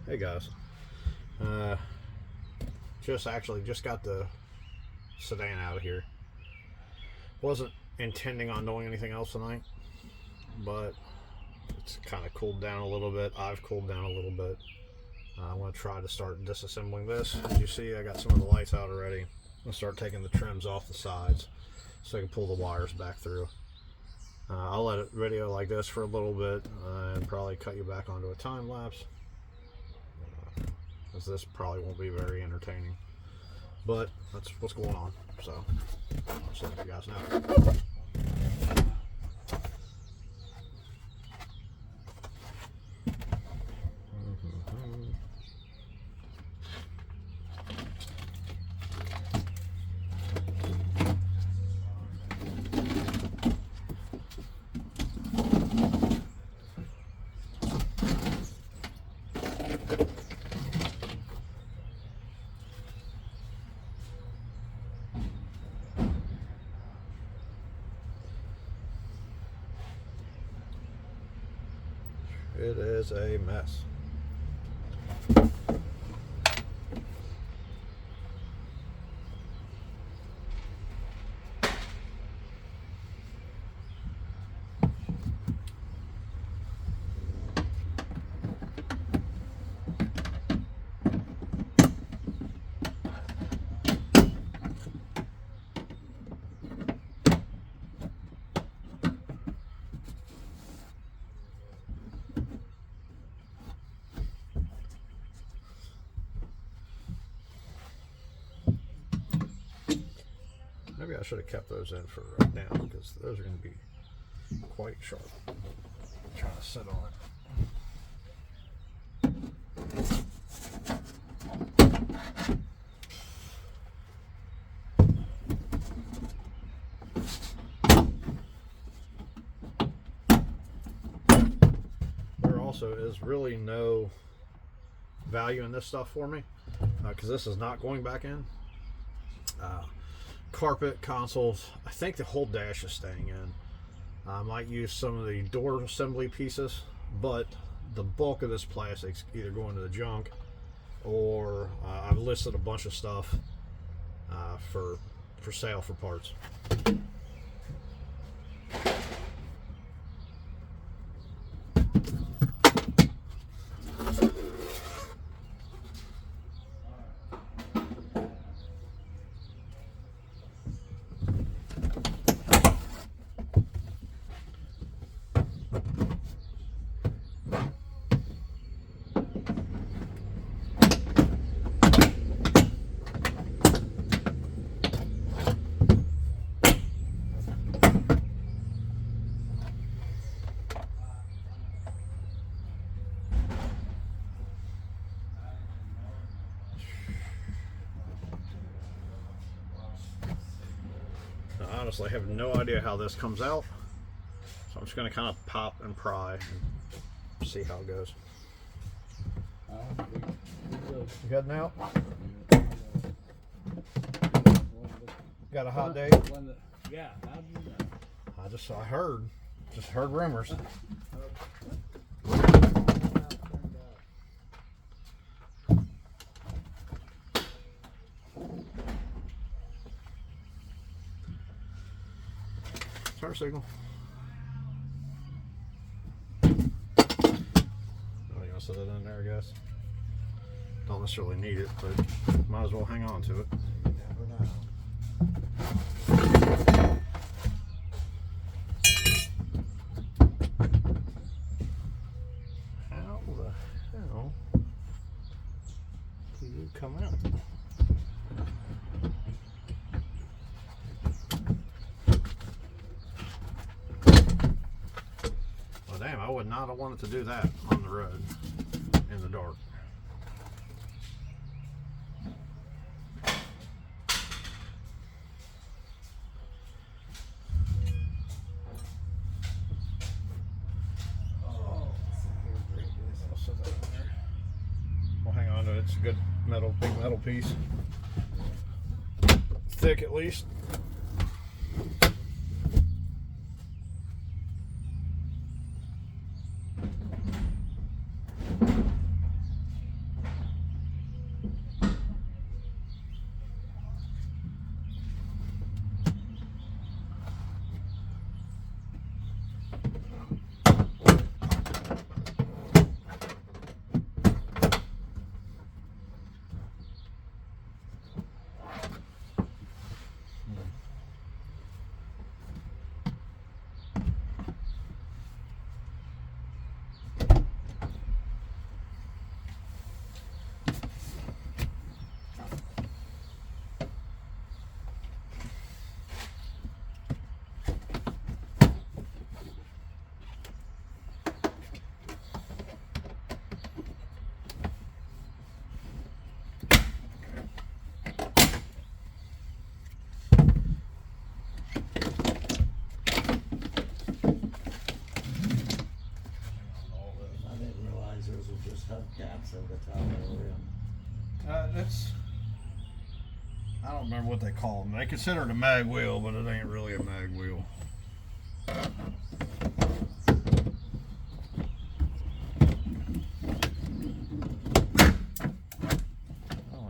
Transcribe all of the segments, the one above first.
Hey guys, just got the sedan out of here. Wasn't intending on doing anything else tonight, but it's kind of cooled down a little bit. I've cooled down a little bit. I'm going to try to start disassembling this. As you see, I got some of the lights out already. I'm going to start taking the trims off the sides so I can pull the wires back through. I'll let it video like this for a little bit and probably cut you back onto a time lapse, as this probably won't be very entertaining, but that's what's going on. So I'll just let you guys know. It is a mess. Maybe I should have kept those in for right now, because those are going to be quite sharp. I'm trying to sit on it. There also is really no value in this stuff for me, because this is not going back in. Carpet, consoles, I think the whole dash is staying in. I might use some of the door assembly pieces, but the bulk of this plastic's either going to the junk, or I've listed a bunch of stuff for sale for parts. Honestly, I have no idea how this comes out, so I'm just going to kind of pop and pry and see how it goes. You heading out? Got a hot day? Yeah, how do you know? I heard rumors. Turn signal. Oh, you want to set it in there, I guess? Don't necessarily need it, but might as well hang on to it. How the hell do you come out? Damn, I would not have wanted to do that on the road in the dark. We'll hang on to it. It's a good big metal piece. Thick at least. shoebox of the top of the wheel. That's, I don't remember what they call them. They consider it a mag wheel, but it ain't really a mag wheel. Oh,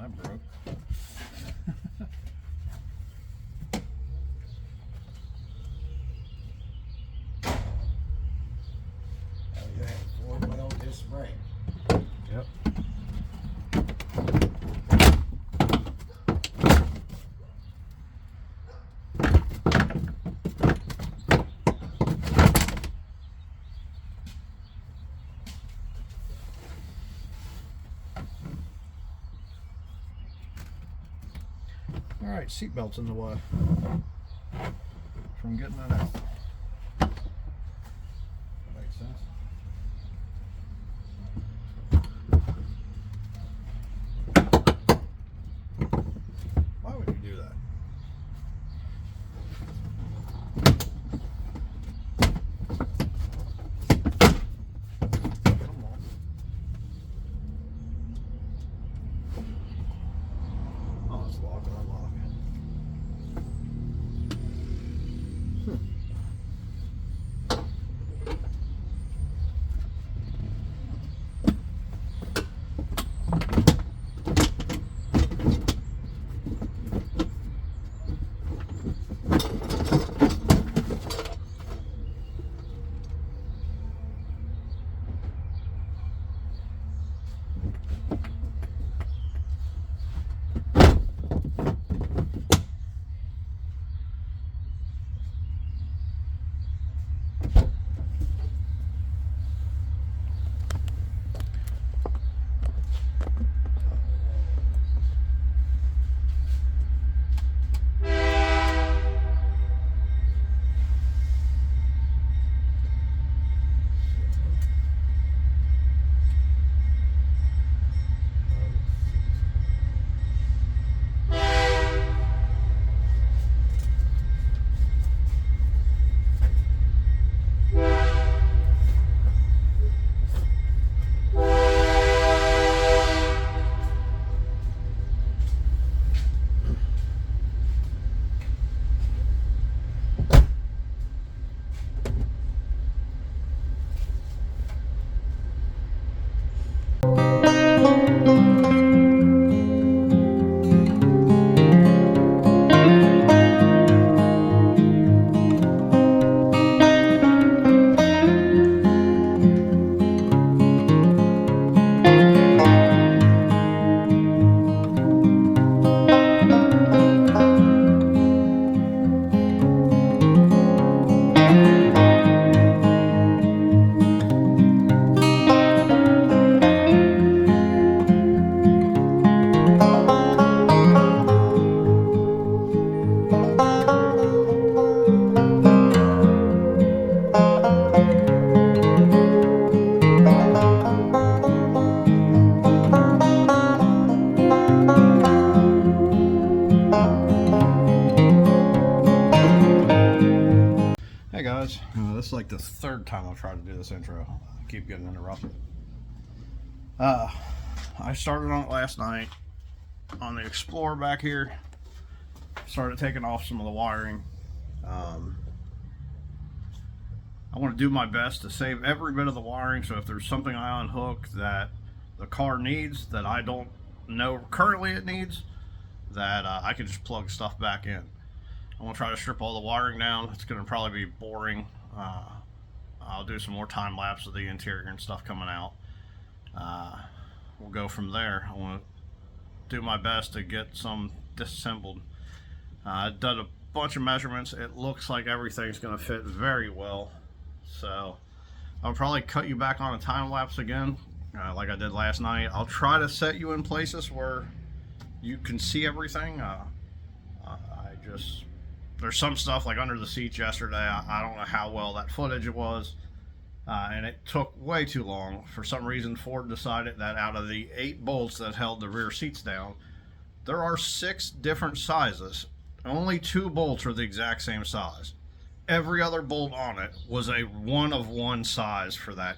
that broke. Oh, you have 4-wheel disc brake. Yep. All right, seatbelt's in the way from getting it out. Makes sense. Why would you do that? Come on. Oh, it's lock and unlock. Hey guys, this is like the third time I've tried to do this intro. I keep getting interrupted. I started on it last night on the Explorer back here. Started taking off some of the wiring. I want to do my best to save every bit of the wiring, so if there's something I unhook that the car needs that I don't know currently it needs, that I can just plug stuff back in. I'm going to try to strip all the wiring down. It's going to probably be boring. I'll do some more time lapse of the interior and stuff coming out. We'll go from there. I want to do my best to get some disassembled. I've done a bunch of measurements. It looks like everything's going to fit very well. So I'll probably cut you back on a time lapse again, like I did last night. I'll try to set you in places where you can see everything. There's some stuff like under the seats yesterday. I don't know how well that footage was, and it took way too long. For some reason, Ford decided that out of the 8 bolts that held the rear seats down, there are 6 different sizes. Only 2 bolts are the exact same size. Every other bolt on it was a one of one size for that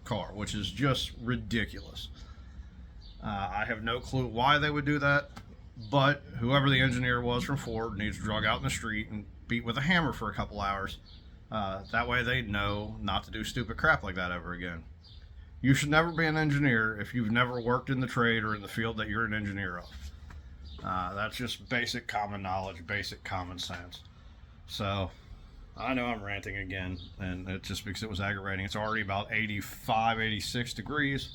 car, which is just ridiculous. I have no clue why they would do that, but whoever the engineer was from Ford needs drug out in the street and beat with a hammer for a couple hours. That way they know not to do stupid crap like that ever again. You should never be an engineer if you've never worked in the trade or in the field that you're an engineer of. That's just basic common knowledge, basic common sense. So, I know I'm ranting again, and it's just because it was aggravating. It's already about 85, 86 degrees.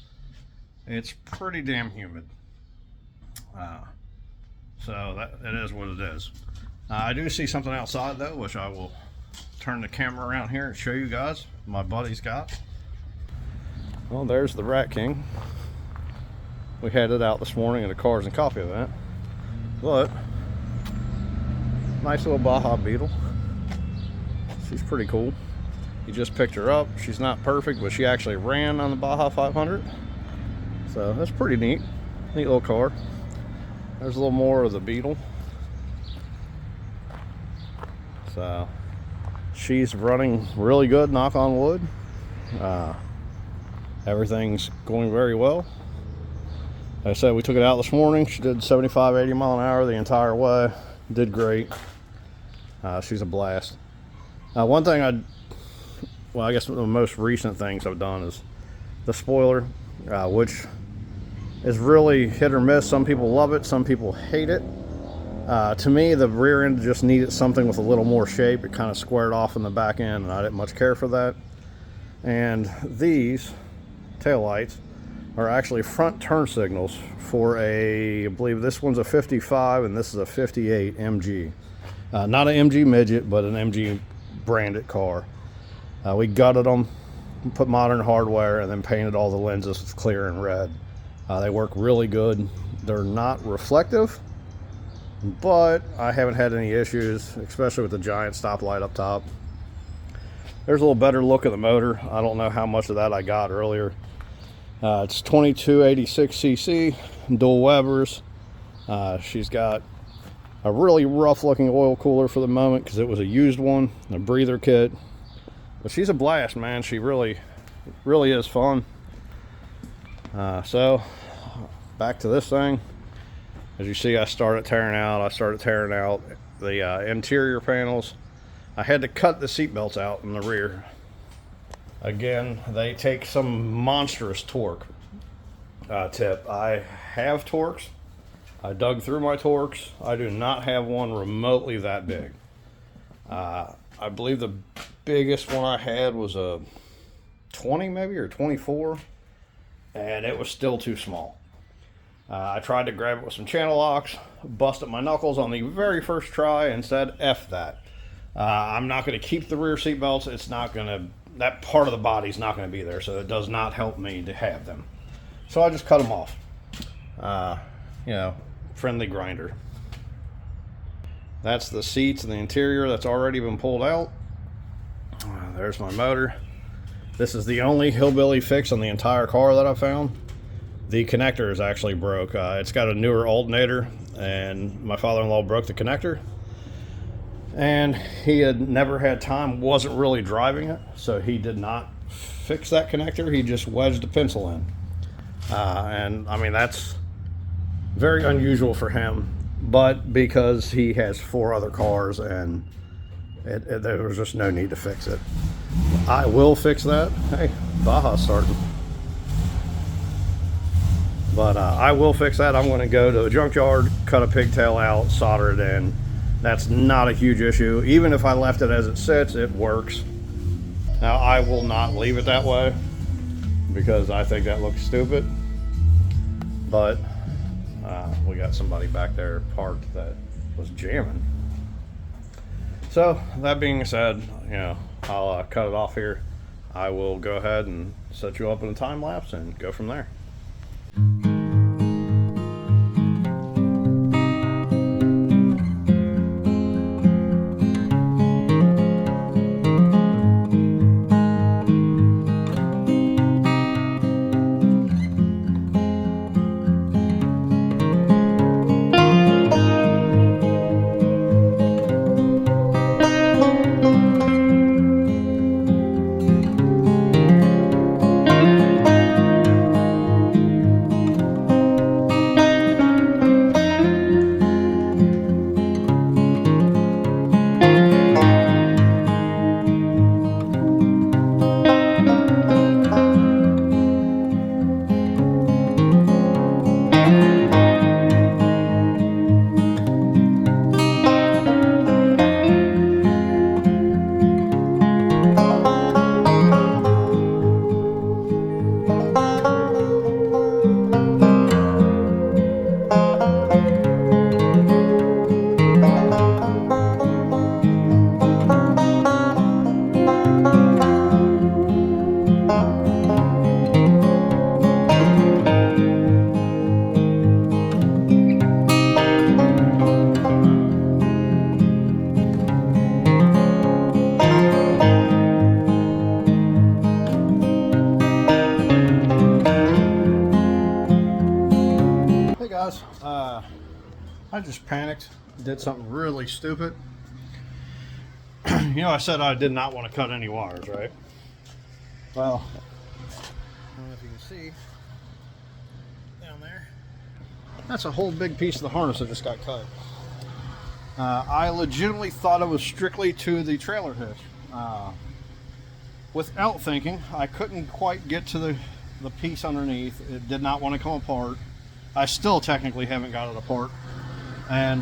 It's pretty damn humid. So, it is what it is. I do see something outside, though, which I will turn the camera around here and show you guys. My buddy's got. Well, there's the Rat King. We had it out this morning at a Cars and Coffee event. But, nice little Baja Beetle. She's pretty cool. You just picked her up. She's not perfect, but she actually ran on the Baja 500. So that's pretty neat. Neat little car. There's a little more of the Beetle. So she's running really good, knock on wood. Everything's going very well. Like I said, we took it out this morning. She did 75, 80 mile an hour the entire way. Did great. She's a blast. One thing I guess one of the most recent things I've done is the spoiler, which is really hit or miss. Some people love it, some people hate it. To me, the rear end just needed something with a little more shape. It kind of squared off in the back end, and I didn't much care for that. And these taillights are actually front turn signals for I believe this one's a 55 and this is a 58 MG. Not an MG midget, but an MG branded car. We gutted them, put modern hardware, and then painted all the lenses with clear and red. They work really good. They're not reflective, but I haven't had any issues, especially with the giant stoplight up top. There's a little better look at the motor. I don't know how much of that I got earlier. It's 2286cc, dual Webers. She's got a really rough looking oil cooler for the moment because it was a used one, a breather kit. But she's a blast, man. She really is fun. So back to this thing. As you see, I started tearing out the interior panels. I had to cut the seat belts out in the rear. Again, they take some monstrous torque tip. I have Torx. I dug through my Torx. I do not have one remotely that big. I believe the biggest one I had was a 20 maybe, or 24, and it was still too small. I tried to grab it with some channel locks, busted my knuckles on the very first try, and said, F that. I'm not going to keep the rear seat belts. It's not going to, that part of the body's not going to be there, so it does not help me to have them. So I just cut them off. You know, friendly grinder. That's the seats and the interior that's already been pulled out. There's my motor. This is the only hillbilly fix on the entire car that I found. The connector is actually broke. It's got a newer alternator, and my father-in-law broke the connector. And he had never had time, wasn't really driving it, so he did not fix that connector. He just wedged a pencil in. And I mean, that's very unusual for him, but because he has 4 other cars and there was just no need to fix it. I will fix that. Hey, Baja starting. But I will fix that. I'm going to go to a junkyard, cut a pigtail out, solder it in. That's not a huge issue. Even if I left it as it sits, it works. Now, I will not leave it that way because I think that looks stupid. But we got somebody back there parked that was jamming. So, that being said, you know, I'll cut it off here. I will go ahead and set you up in a time lapse and go from there. guys, I just panicked, did something really stupid. You know, I said I did not want to cut any wires, right? Well, I don't know if you can see down there. That's a whole big piece of the harness that just got cut. I legitimately thought it was strictly to the trailer hitch. Without thinking, I couldn't quite get to the piece underneath. It did not want to come apart. I still technically haven't got it apart, and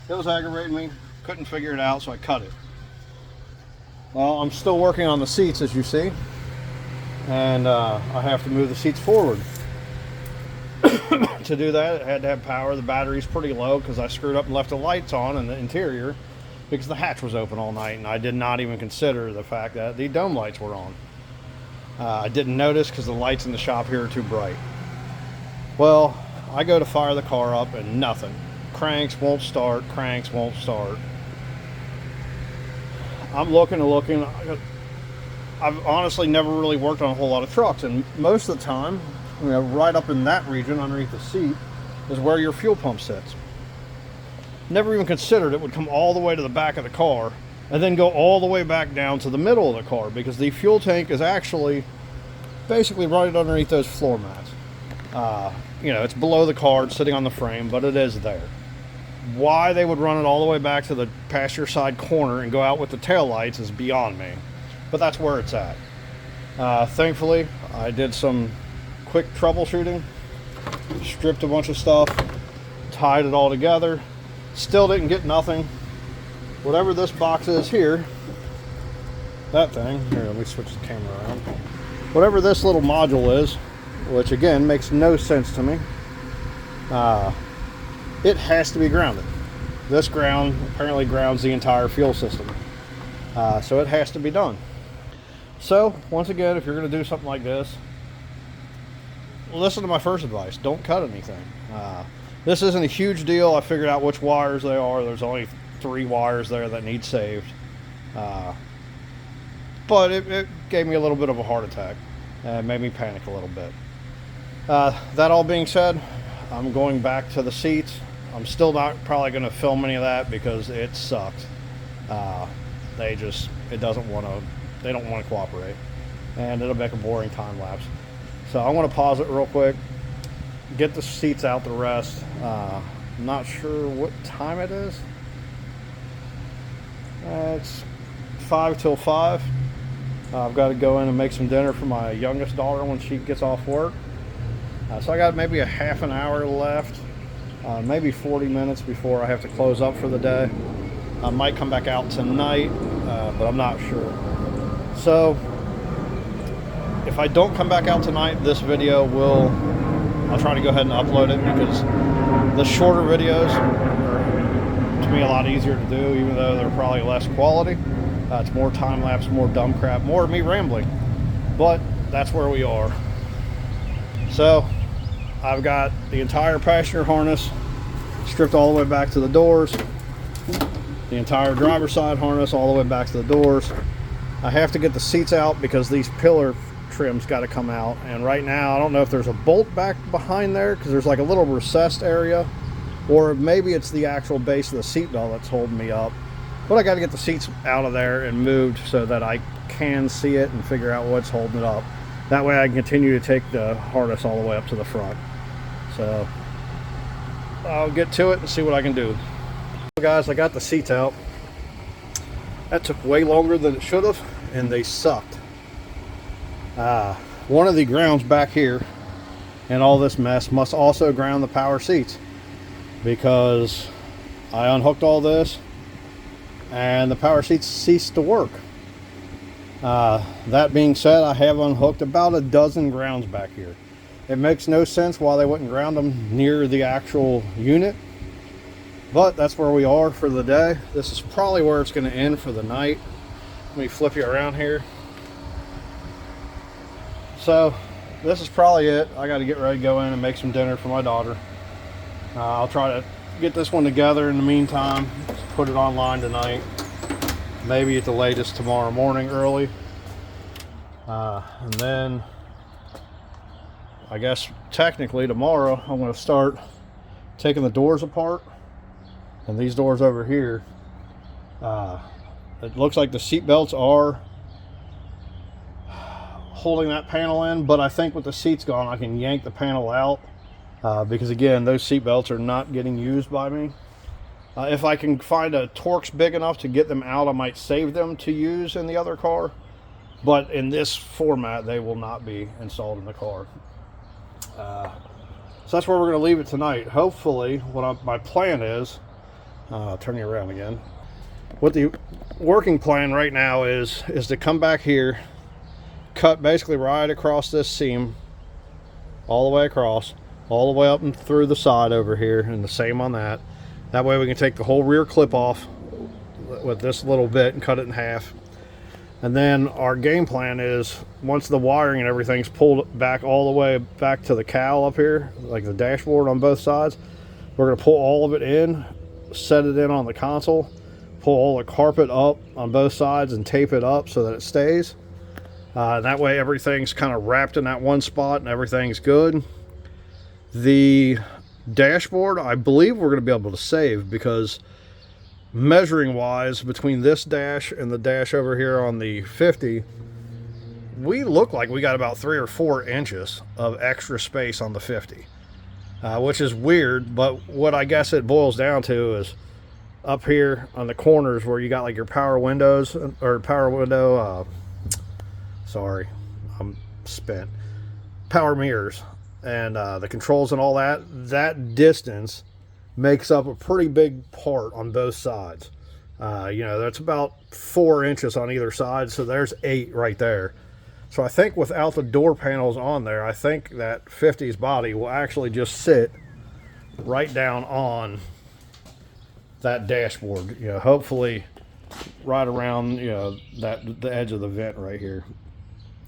it was aggravating me. Couldn't figure it out, so I cut it. Well, I'm still working on the seats, as you see, and I have to move the seats forward. To do that, it had to have power. The battery's pretty low because I screwed up and left the lights on in the interior because the hatch was open all night, and I did not even consider the fact that the dome lights were on. I didn't notice because the lights in the shop here are too bright. Well, I go to fire the car up and nothing. Cranks won't start, cranks won't start. I'm looking and looking. I've honestly never really worked on a whole lot of trucks, and most of the time, you know, right up in that region underneath the seat is where your fuel pump sits. Never even considered it would come all the way to the back of the car and then go all the way back down to the middle of the car, because the fuel tank is actually basically right underneath those floor mats. You know, it's below the car, it's sitting on the frame, but it is there. Why they would run it all the way back to the passenger side corner and go out with the taillights is beyond me, but that's where it's at. Thankfully, I did some quick troubleshooting, stripped a bunch of stuff, tied it all together, still didn't get nothing. Whatever this box is here, that thing, here, let me switch the camera around. Whatever this little module is, which again makes no sense to me, it has to be grounded. This ground apparently grounds the entire fuel system, so it has to be done. So once again, if you're going to do something like this, listen to my first advice. Don't cut anything. This isn't a huge deal. I figured out which wires they are. There's only 3 wires there that need saved. But it gave me a little bit of a heart attack. It made me panic a little bit. That all being said, I'm going back to the seats. I'm still not probably going to film any of that because it sucked. They don't want to cooperate, and it'll make a boring time lapse. So I want to pause it real quick, get the seats out the rest. I'm not sure what time it is. It's 5 till 5. I've got to go in and make some dinner for my youngest daughter when she gets off work. So I got maybe a half an hour left, maybe 40 minutes before I have to close up for the day. I might come back out tonight, but I'm not sure. So if I don't come back out tonight, this video I'll try to go ahead and upload it, because the shorter videos are, to me, a lot easier to do, even though they're probably less quality. It's more time lapse, more dumb crap, more of me rambling, but that's where we are. So I've got the entire passenger harness stripped all the way back to the doors, the entire driver's side harness all the way back to the doors. I have to get the seats out because these pillar trims got to come out, and right now I don't know if there's a bolt back behind there because there's like a little recessed area, or maybe it's the actual base of the seat belt that's holding me up. But I got to get the seats out of there and moved so that I can see it and figure out what's holding it up. That way I can continue to take the harness all the way up to the front. So I'll get to it and see what I can do. Guys, I got the seats out. That took way longer than it should have, and they sucked. One of the grounds back here and all this mess must also ground the power seats, because I unhooked all this and the power seats ceased to work. That being said, I have unhooked about a dozen grounds back here. It makes no sense why they wouldn't ground them near the actual unit, but that's where we are for the day. This is probably where it's going to end for the night. Let me flip you around here. So this is probably it. I got to get ready to go in and make some dinner for my daughter. I'll try to get this one together in the meantime, put it online tonight, maybe at the latest tomorrow morning early, and then I guess technically tomorrow I'm going to start taking the doors apart, and these doors over here, it looks like the seat belts are holding that panel in, but I think with the seats gone, I can yank the panel out because again, those seat belts are not getting used by me. If I can find a Torx big enough to get them out, I might save them to use in the other car, but in this format, they will not be installed in the car. So that's where we're going to leave it tonight. Hopefully, my plan is, I'll turn you around again. What the working plan right now is to come back here, cut basically right across this seam, all the way across, all the way up and through the side over here, and the same on that. That way we can take the whole rear clip off with this little bit and cut it in half. And then our game plan is, once the wiring and everything's pulled back all the way back to the cowl up here, like the dashboard on both sides, we're going to pull all of it in, set it in on the console, pull all the carpet up on both sides and tape it up so that it stays. That way everything's kind of wrapped in that one spot and everything's good. The dashboard, I believe we're going to be able to save, because measuring wise, between this dash and the dash over here on the 50, we look like we got about 3 or 4 inches of extra space on the 50, which is weird, but what I guess it boils down to is up here on the corners where you got like your power windows, or power window, sorry, I'm spent, power mirrors, and the controls and all that, that distance makes up a pretty big part on both sides. You know, that's about 4 inches on either side, so there's 8 right there. So I think without the door panels on there, I think that 50's body will actually just sit right down on that dashboard. You know, hopefully right around, you know, the edge of the vent right here.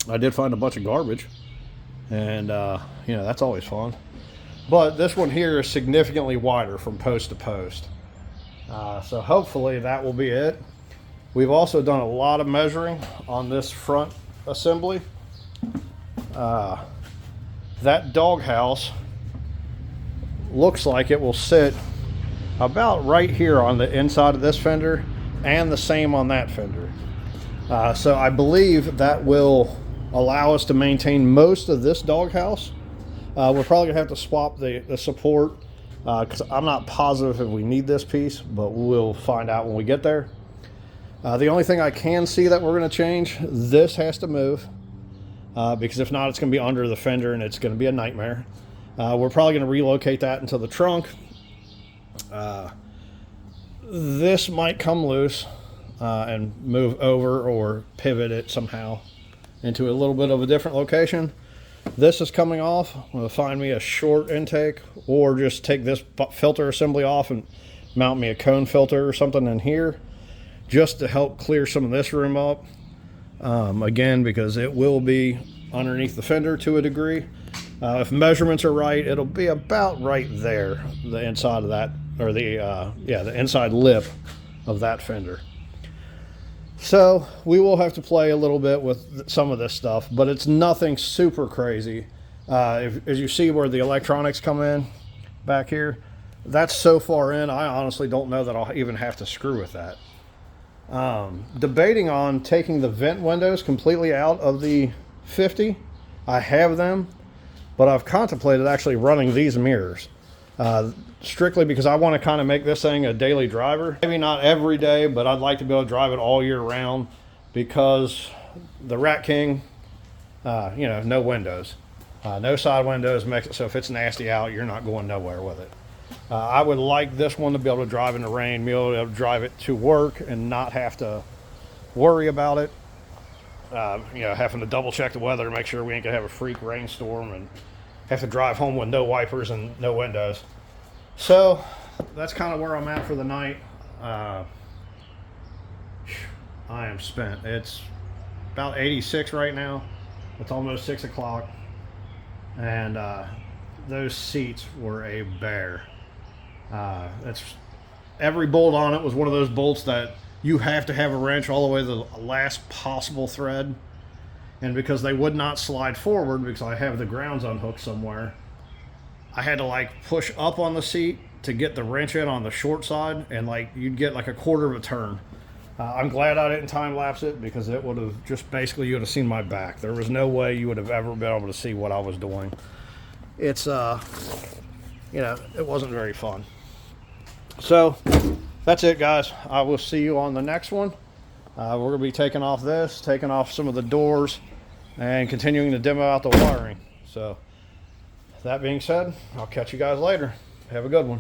I did find a bunch of garbage, and you know, that's always fun. But this one here is significantly wider from post to post. So hopefully that will be it. We've also done a lot of measuring on this front assembly. That doghouse looks like it will sit about right here on the inside of this fender, and the same on that fender. So I believe that will allow us to maintain most of this doghouse. We're probably gonna have to swap the support, because I'm not positive if we need this piece, but we'll find out when we get there. The only thing I can see that we're gonna change, this has to move, because if not, it's gonna be under the fender and it's gonna be a nightmare. We're probably gonna relocate that into the trunk. This might come loose and move over, or pivot it somehow into a little bit of a different location. This is coming off. I'm going to find me a short intake, or just take this filter assembly off and mount me a cone filter or something in here, just to help clear some of this room up. Again, because it will be underneath the fender to a degree. If measurements are right, it'll be about right there, the inside of that, or the inside lip of that fender. So we will have to play a little bit with some of this stuff, but it's nothing super crazy. As you see where the electronics come in back here, that's so far in, I honestly don't know that I'll even have to screw with that. Debating on taking the vent windows completely out of the 50. I have them, but I've contemplated actually running these mirrors. Strictly because I want to kind of make this thing a daily driver. Maybe not every day, but I'd like to be able to drive it all year round, because the Rat King, you know, no windows. No side windows makes it so if it's nasty out, you're not going nowhere with it. I would like this one to be able to drive in the rain, be able to drive it to work and not have to worry about it. You know, having to double check the weather to make sure we ain't gonna have a freak rainstorm and have to drive home with no wipers and no windows. So that's kind of where I'm at for the night. I am spent. It's about 86 right now. It's almost 6 o'clock, and those seats were a bear. Every bolt on it was one of those bolts that you have to have a wrench all the way to the last possible thread, and because they would not slide forward because I have the grounds unhooked somewhere, I had to like push up on the seat to get the wrench in on the short side, and like you'd get like a quarter of a turn. I'm glad I didn't time lapse it, because it would have just basically, you would have seen my back. There was no way you would have ever been able to see what I was doing. It's you know, it wasn't very fun. So that's it, guys. I will see you on the next one. We're gonna be taking off this, taking off some of the doors, and continuing to demo out the wiring. So that being said, I'll catch you guys later. Have a good one.